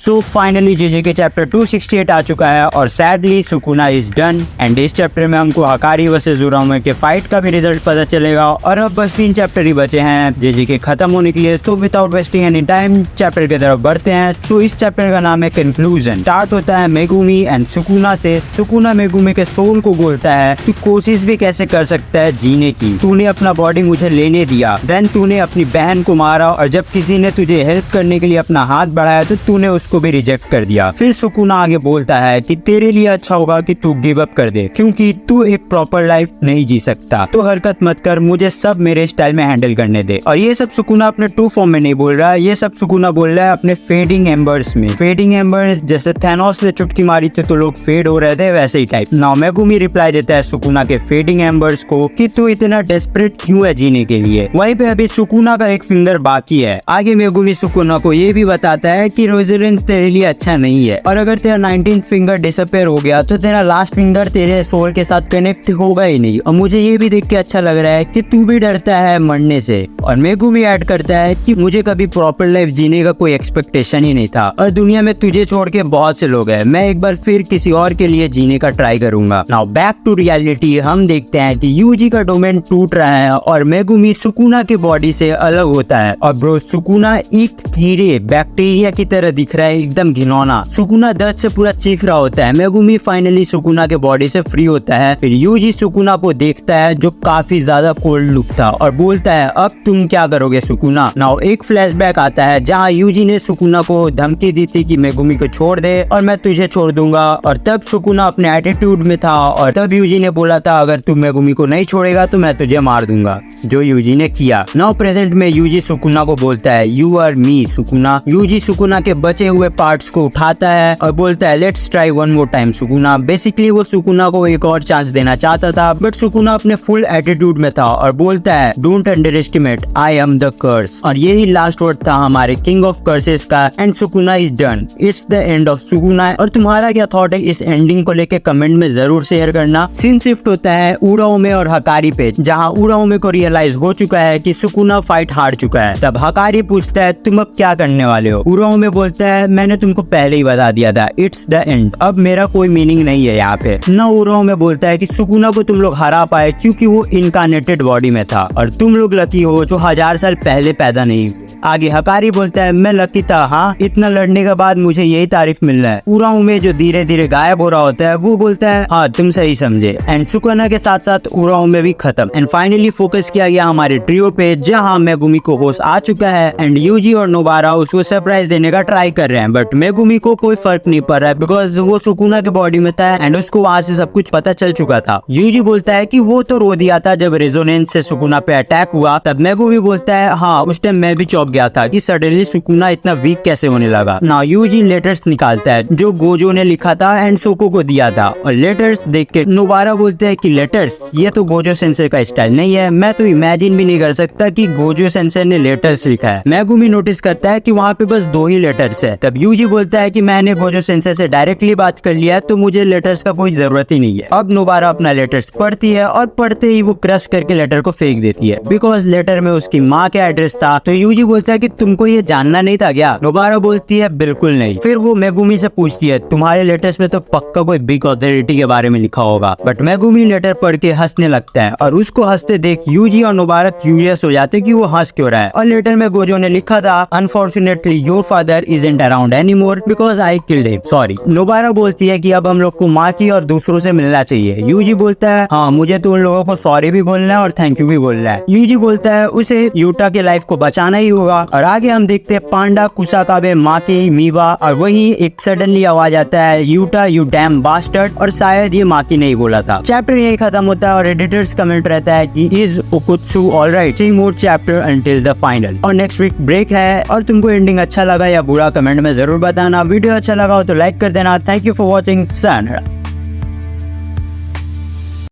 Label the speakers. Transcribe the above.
Speaker 1: सो finally J J के chapter 268 आ चुका है और sadly Sukuna is done and इस चैप्टर में हमको हकारी वर्सेस उराओमे के फाइट का भी रिजल्ट पता चलेगा और अब बस 3 चैप्टर ही बचे हैं जेजे के खत्म होने के लिए। So without wasting any time chapter की तरफ बढ़ते हैं। सो इस चैप्टर का नाम है कंक्लूजन। स्टार्ट होता है मेगुमी एंड सुकुना से। सुकुना मेगुमी के सोल को बोलता है तू कोशिश भी कैसे कर सकता है जीने की, तूने अपना बॉडी मुझे लेने दिया, देन तूने अपनी बहन को मारा और जब किसी ने तुझे हेल्प करने के लिए अपना हाथ बढ़ाया तो तूने उसको भी रिजेक्ट कर दिया। फिर सुकुना आगे बोलता है कि तेरे लिए अच्छा होगा कि तू गिव अप कर दे क्योंकि तू एक प्रॉपर लाइफ नहीं जी सकता, तो हरकत मत कर, मुझे सब मेरे स्टाइल में हैंडल करने दे। और ये सब सुकुना अपने ट्रू फॉर्म में नहीं बोल रहा है, ये सब सुकुना बोल रहा है अपने फेडिंग एम्बर्स में। फेडिंग एम्बर्स जैसे थैनोस ने चुटकी मारी थी तो लोग फेड हो रहे थे, वैसे ही टाइप। नाउ मेगुमी रिप्लाई देता है सुकुना के फेडिंग एम्बर्स को कि तू इतना डेस्परेट क्यों है जीने के लिए। वहीं पे अभी सुकुना का एक फिंगर बाकी है। आगे मेगुमी सुकुना को ये भी बताता है कि रेजिडेंस तेरे लिए अच्छा नहीं है और अगर तेरा 19th फिंगर डिसअपेयर हो गया तो तेरा लास्ट फिंगर तेरे सोल के साथ कनेक्ट होगा ही नहीं। और मुझे ये भी देख के अच्छा लग रहा है कि तू भी डरता है मरने से। और मेगुमी ऐड करता है कि मुझे कभी प्रॉपर लाइफ जीने का कोई एक्सपेक्टेशन ही नहीं था और दुनिया में तुझे छोड़ के बहुत से लोग हैं, मैं एक बार फिर किसी और के लिए जीने का ट्राई करूंगा। Now back to reality. हम देखते हैं कि यूजी का डोमेन टूट रहा है और मेगुमी सुकुना के बॉडी से अलग होता है और ब्रो सुकुना एक कीड़े बैक्टीरिया की तरह दिख रहा है, एकदम घिनौना। सुकुना दर्द से पूरा चीख रहा होता है। मेगुमी फाइनली सुकुना के बॉडी से फ्री होता है। फिर यूजी सुकुना को देखता है जो काफी ज्यादा कोल्ड लुक था और बोलता है अब तुम क्या करोगे सुकुना। नाउ एक फ्लैशबैक आता है जहाँ यूजी ने सुकुना को धमकी दी थी कि मेगुमी को छोड़ दे और मैं तुझे छोड़ दूंगा और तब सुकुना अपने एटीट्यूड में था और तब यूजी ने बोला था अगर तू मेगुमी को नहीं छोड़ेगा तो मैं तुझे मार दूंगा, जो यूजी ने किया। नाउ प्रेजेंट में यूजी सुकुना को बोलता है you are me Sukuna. Yuji Sukuna के बचे हुए पार्ट्स को उठाता है और बोलता है let's try one more time Sukuna. Basically वो सुकुना को एक और चांस देना चाहता था बट सुकुना अपने फुल एटीट्यूड में था और बोलता है don't underestimate, I am the curse. और यही लास्ट वर्ड था हमारे किंग ऑफ कर्सेस का and Sukuna is done. It's the end of Sukuna. और तुम्हारा क्या थॉट है इस एंडिंग को लेके कमेंट में जरूर शेयर करना। सीन शिफ्ट होता है उराओमे और हकारी पे, जहाँ उराओमे को रियलाइज हो चुका है कि सुकुना फाइट हार चुका है। तब हकारी पूछता है तुम अब क्या करने वाले हो। उराओमे बोलता है मैंने तुमको पहले ही बता दिया था, इट्स द एंड, अब मेरा कोई मीनिंग नहीं है यहाँ पे। न उराओमे बोलता है कि सुकुना को तुम लोग हरा पाए क्योंकि वो इनकार्नेटेड बॉडी में था और तुम लोग लकी हो जो 1000 साल पहले पैदा नहीं। आगे हकारी बोलता है मैं लकी था, हाँ इतना लड़ने के बाद मुझे यही तारीफ मिल रहा है। उराओमे जो धीरे धीरे गायब हो रहा होता है वो बोलता है हाँ तुम सही समझे। एंड सुकुना के साथ साथ उराओमे भी खत्म। एंड फाइनली फोकस किया गया हमारे ट्रियो पे जहाँ मेगुमी को होश आ चुका है एंड यूजी और नोबारा उसको सरप्राइज देने का ट्राई कर रहे हैं बट मेगुमी को कोई फर्क नहीं पड़ रहा है बिकॉज वो सुकुना के बॉडी में था एंड उसको वहाँ से सब कुछ पता चल चुका था। यूजी बोलता है कि वो तो रो दिया था जब रेजोनेंस से सुकुना पे अटैक हुआ। तब मेगुमी बोलता है हाँ उस टाइम मैं भी चौंक गया था कि सडनली सुकुना इतना वीक कैसे होने लगा। ना यूजी लेटर्स निकालता है जो गोजो ने लिखा था एंड सोको को दिया था और लेटर्स देख के नोबारा बोलते हैं कि लेटर्स, ये तो गोजो सेंसेई का स्टाइल नहीं है, मैं तो इमेजिन भी नहीं कर सकता कि गोजो सेंसेई ने लेटर्स लिखा है। मेगुमी नोटिस करता है कि वहाँ पे बस 2 ही लेटर्स है। तब यूजी बोलता है कि मैंने गोजो सेंसेई से डायरेक्टली बात कर लिया तो मुझे लेटर्स का कोई जरूरत ही नहीं है। अब नोबारा अपना लेटर्स पढ़ती है और पढ़ते ही वो क्रश करके लेटर को फेंक देती है बिकॉज लेटर में उसकी माँ का एड्रेस था। तो यूजी बोलता है कि तुमको ये जानना नहीं था क्या। नोबारा बोलती है बिल्कुल नहीं। फिर वो मेगुमी से पूछती है तुम्हारे लेटर्स में तो पक्का कोई बिग अथॉरिटी के बारे में लिखा होगा। बट मेगुमी लेटर पढ़ के हंसने लगता है और उसको हंसते देख यूजी और नोबारा क्यूरियस हो जाते कि वो हंस क्यों रहा है। और लेटर में गोजो ने लिखा था unfortunately your father isn't around anymore because I killed him, sorry. Nobara बोलती है कि अब हम लोग को माँ की और दूसरों से मिलना चाहिए। यूजी बोलता है हाँ मुझे तो उन लोगों को सॉरी भी बोलना है और थैंक यू भी बोलना है। यूजी बोलता है उसे यूटा के लाइफ को बचाना ही होगा। और आगे हम देखते हैं पांडा, कुसाकाबे, माकी, मीवा और वही एक सडनली आवाज आता है यूटा यू डैम बास्टर्ड और शायद ये माकी नहीं बोला था। चैप्टर यही खत्म होता है और एडिटर्स कमेंट रहता है कि is Okkotsu alright, see more chapter until the final. और नेक्स्ट वीक ब्रेक है और तुमको एंडिंग अच्छा लगा या बुरा कमेंट में जरूर बताना। वीडियो अच्छा लगा हो तो लाइक कर देना। Thank you for watching.